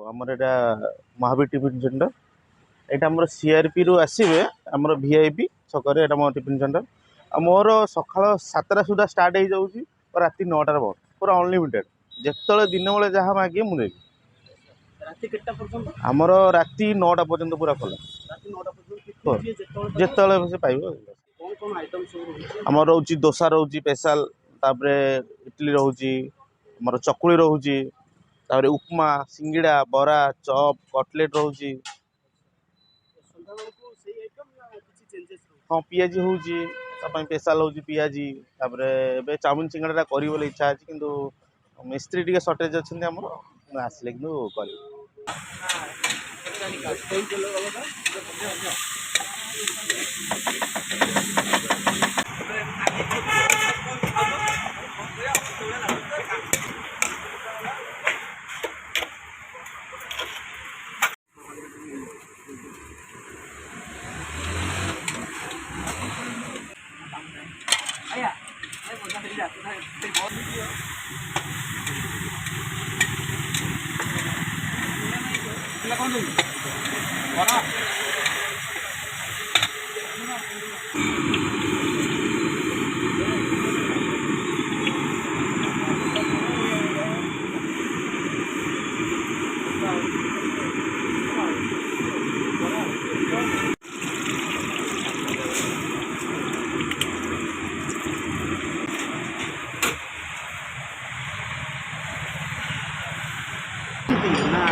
आमर एटा Mahavir tiffin centre एटा आमर CRP रु आसीबे आमर वीआईपी छकरे एटा मोर टिफिन सेंटर आ मोर सकाळ 7टा सुधा स्टार्ट हो जाउची और राति 9टा रे बंद पूरा अनलिमिटेड जेतले दिन बेले जहाँ मागे मु देबी राति केटा पर्यंत आमर राति 9टा पर्यंत पूरा खोला राति 9टा पर्यंत जेतले से पाइबो कौन कौन आइटम सब रहुची आमर रहउची डोसा रहउची स्पेशल तापरे इडली रहउची आमर चकुली रहउची तापरे उपमा सिंगिड़ा बरा चॉप कटलेट रहउची संध्या बेलको सेही आइटम या किछि चेंजेस रहउची हाँ पियाजी होउची तापय स्पेशल होउची पियाजी तापरे बे चाउमिन सिंगड़ा करी बोले इच्छा अछि किंतु मिस्त्री टिके शॉर्टेज अछन हमर आसले किंतु करी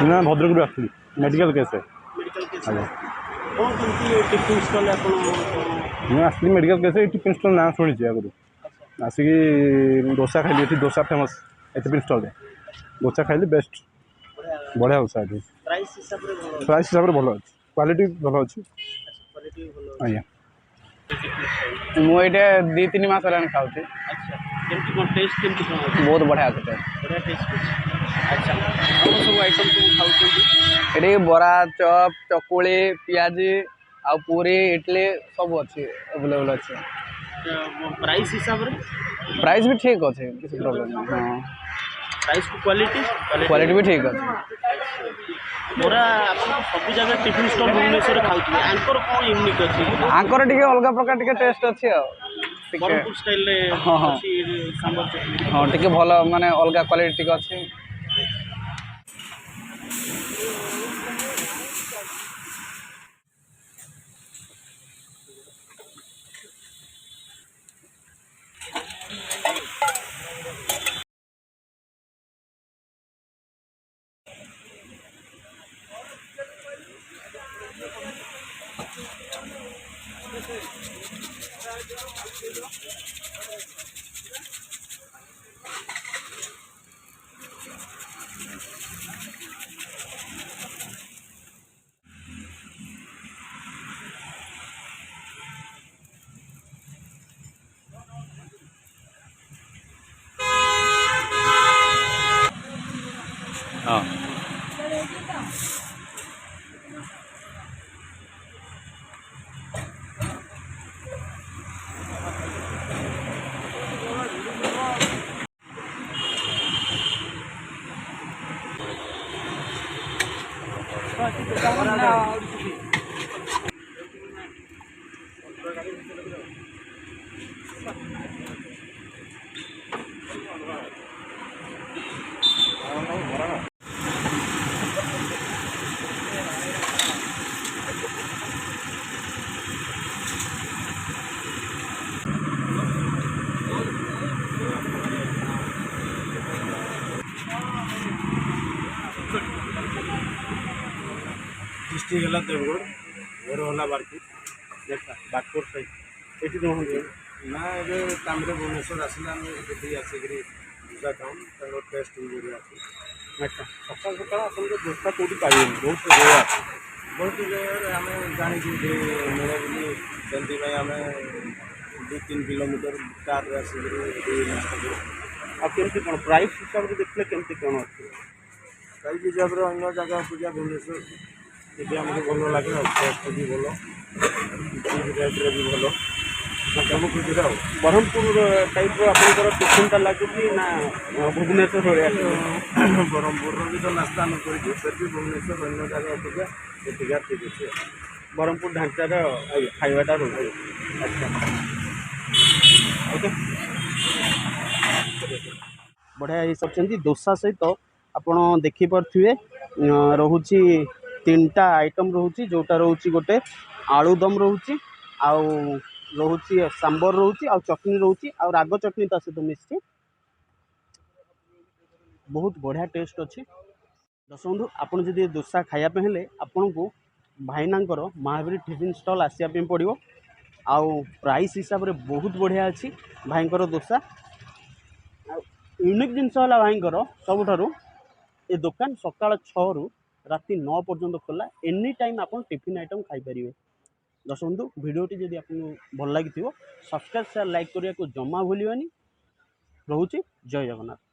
ना भद्रक रू आसली मेडिकल केस मेडिकल केस आगे कौन केमती टिफिन स्टॉल आपण मुझे आसली मेडिकल केस टिफिन स्टॉल ना शुणी आगुरी आसिक डोसा खाइली ये डोसा फेमस ए टिफिन स्टॉल डोसा खाइली बेस्ट बढ़िया डोसा ये प्राइस हिसाब रे भलो प्राइस हिसाब से भल अच्छे क्वालिटी भल अच्छे क्वालिटी भलो आज्ञा मुझे 2-3 मास हेल्ला खाऊँ अच्छा केमती कोन टेस्ट केमती कोन अछि बहुत बढ़िया टेस्ट बढ़िया टेस्ट अच्छा कौन सब आइटम को खाउछंती ये बरा चॉप चकुली पियाजी आ पूरी इडली सब अच्छे अवेलेबल अच्छे प्राइस हिसाब रे प्राइस भी ठीक अच्छे किसी प्रॉब्लम नहीं हाँ प्राइस को क्वालिटी भी ठीक अच्छे मोरा अपन सब जगह टिफिन स्टॉल भुवनेश्वर खाउथि आंकर कोन यूनिक अछि आंकर टिके अलग प्रकार टिके टेस्ट अच्छे बरमपुर स्टाइल रे हाँ हाँ अछि सांबर चटनी हाँ टिके भल माने अलग क्वालिटी टिके अच्छे हाँ डिस्ट्रिक्ट हला देवगढ़ घर हला बारपुर देखा बागपुर साइड एठी रहंगे ना ये तामरे भुवनेश्वर आसला ये आसिक दूसरा काम तर टेस्ट भी आसी अच्छा सकाळ सकाळ आपण दोस्ता कोठी पाइबे बहुत रेयर अछि बहुत जगह आम जानी मिले बोली जल्दी भाई आम 2-3 किलोमीटर कार आसिक नास्ता करूँ आ केमती कोन प्राइस हिसाब रे देखले केमती कोन अछि कई हिसाब से अन्य जगह पूजा भुवनेश्वर ये आमको भल लगे टेस्ट भी भल रेट भी भल ସବୁ ଖୁସିରେ ଆଉ ବ୍ରହ୍ମପୁର ଟାଇପ୍ର ଆପଣଙ୍କର ଟିଫିନ୍ଟା ଲାଗୁଛି ନା ଭୁବନେଶ୍ୱର ଭଳିଆ? ବ୍ରହ୍ମପୁରର ବି ତ ନାସ୍ତା ଆମେ କରିଛୁ ଫେର୍ ବି ଭୁବନେଶ୍ୱର ଅନ୍ୟ ଜାଗା ଅପେକ୍ଷା ଏଠିକା ଠିକ୍ ଅଛି ଆଉ। ବ୍ରହ୍ମପୁର ଢାଞ୍ଚାର ଖାଇବାଟା ରହୁଛି। ଆଚ୍ଛା ଓକେ ବଢ଼ିଆ ହେଇସାରିଛନ୍ତି। ଦୋସା ସହିତ ଆପଣ ଦେଖିପାରୁଥିବେ ରହୁଛି 3ଟା ଆଇଟମ୍ ରହୁଛି, ଯେଉଁଟା ରହୁଛି ଗୋଟେ ଆଳୁଦମ୍ ରହୁଛି, ଆଉ ରହୁଛି ସାମ୍ବର ରହୁଛି, ଆଉ ଚଟଣି ରହୁଛି, ଆଉ ରାଗ ଚଟଣି ତା ସହିତ ମିଶିଛି। ବହୁତ ବଢ଼ିଆ ଟେଷ୍ଟ ଅଛି। ଦର୍ଶକ ବନ୍ଧୁ ଆପଣ ଯଦି ଦୋସା ଖାଇବା ପାଇଁ ହେଲେ ଆପଣଙ୍କୁ ଭାଇନାଙ୍କର ମହାବୀର ଟିଫିନ୍ ଷ୍ଟଲ୍ ଆସିବା ପାଇଁ ପଡ଼ିବ। ଆଉ ପ୍ରାଇସ୍ ହିସାବରେ ବହୁତ ବଢ଼ିଆ ଅଛି ଭାଇଙ୍କର ଦୋସା। ଆଉ ୟୁନିକ୍ ଜିନିଷ ହେଲା ଭାଇଙ୍କର ସବୁଠାରୁ ଏ ଦୋକାନ ସକାଳ 6ରୁ ରାତି 9 ପର୍ଯ୍ୟନ୍ତ ଖୋଲା। ଏନି ଟାଇମ୍ ଆପଣ ଟିଫିନ୍ ଆଇଟମ୍ ଖାଇପାରିବେ। ଦର୍ଶକ ବନ୍ଧୁ ଭିଡ଼ିଓଟି ଯଦି ଆପଣଙ୍କୁ ଭଲ ଲାଗିଥିବ ସବସ୍କ୍ରାଇବ୍ ସେୟାର ଲାଇକ୍ କରିବାକୁ ଜମା ଭୁଲିବେନି। ରହୁଛି ଜୟ ଜଗନ୍ନାଥ।